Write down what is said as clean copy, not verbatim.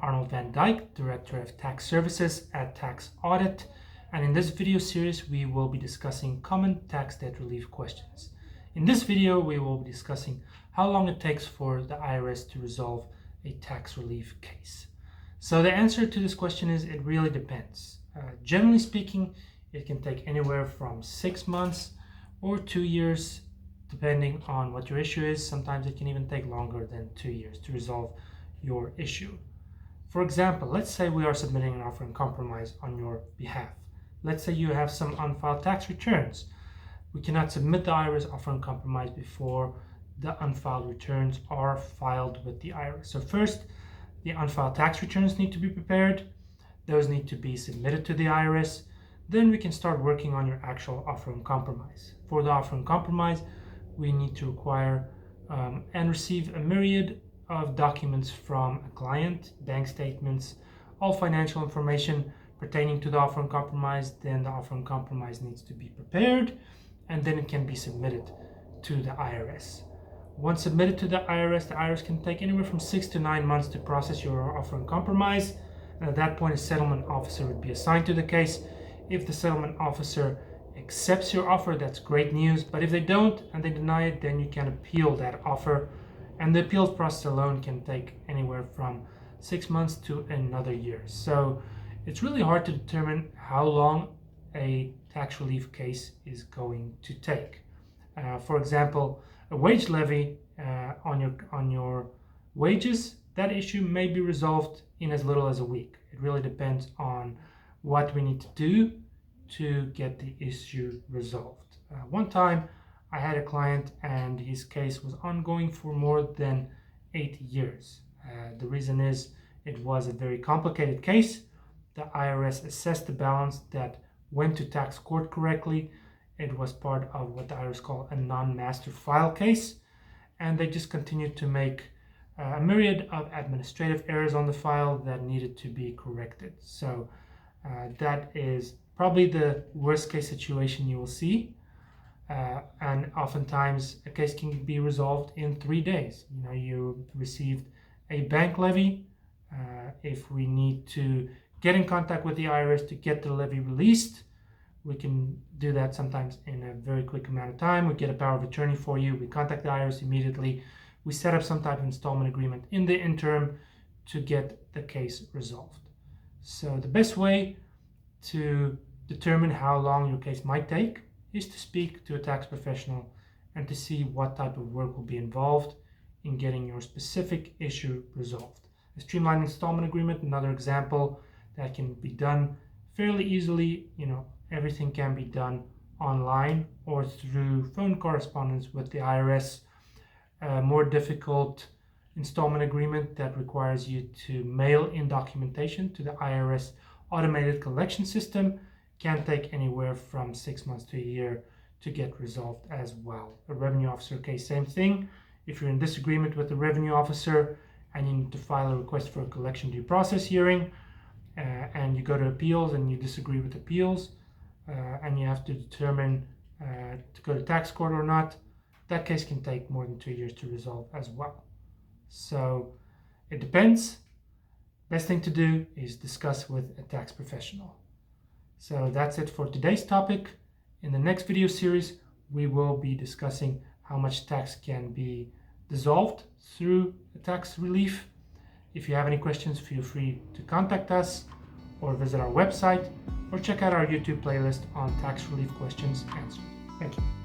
Arnold van Dyke, Director of Tax Services at TaxAudit, and in this video series we will be discussing common tax debt relief questions. In this video we will be discussing how long it takes for the IRS to resolve a tax relief case. So the answer to this question is it really depends. Generally speaking, it can take anywhere from 6 months or 2 years depending on what your issue is. Sometimes it can even take longer than 2 years to resolve your issue. For example, let's say we are submitting an offer in compromise on your behalf. Let's say you have some unfiled tax returns. We cannot submit the IRS offer in compromise before the unfiled returns are filed with the IRS. So first, the unfiled tax returns need to be prepared. Those need to be submitted to the IRS. Then we can start working on your actual offer in compromise. For the offer in compromise, we need to require and receive a myriad of documents from a client, bank statements, all financial information pertaining to the offer in compromise. Then the offer in compromise needs to be prepared, and then it can be submitted to the IRS. Once submitted to the IRS can take anywhere from 6 to 9 months to process your offer in compromise. And at that point, a settlement officer would be assigned to the case. If the settlement officer accepts your offer, that's great news. But if they don't and they deny it, then you can appeal that offer. And the appeals process alone can take anywhere from 6 months to another year. So it's really hard to determine how long a tax relief case is going to take. For example, a wage levy on your wages, that issue may be resolved in as little as a week. It really depends on what we need to do to get the issue resolved. One time I had a client and his case was ongoing for more than 8 years. The reason is it was a very complicated case. The IRS assessed the balance that went to tax court correctly. It was part of what the IRS call a non-master file case, and they just continued to make a myriad of administrative errors on the file that needed to be corrected. So that is probably the worst case situation you will see, and oftentimes a case can be resolved in 3 days. You received a bank levy. If we need to get in contact with the IRS to get the levy released, we can do that sometimes in a very quick amount of time. We get a power of attorney for you. We contact the IRS immediately. We set up some type of installment agreement in the interim to get the case resolved. So the best way to determine how long your case might take is to speak to a tax professional and to see what type of work will be involved in getting your specific issue resolved. A streamlined installment agreement, another example that can be done fairly easily. Everything can be done online or through phone correspondence with the IRS. A more difficult installment agreement that requires you to mail in documentation to the IRS automated collection system can take anywhere from 6 months to a year to get resolved as well. A revenue officer case, same thing. If you're in disagreement with the revenue officer and you need to file a request for a collection due process hearing, and you go to appeals and you disagree with appeals, and you have to determine to go to tax court or not, that case can take more than 2 years to resolve as well. So it depends. Best thing to do is discuss with a tax professional. So that's it for today's topic. In the next video series, we will be discussing how much tax can be dissolved through a tax relief. If you have any questions, feel free to contact us or visit our website or check out our YouTube playlist on tax relief questions answered. Thank you.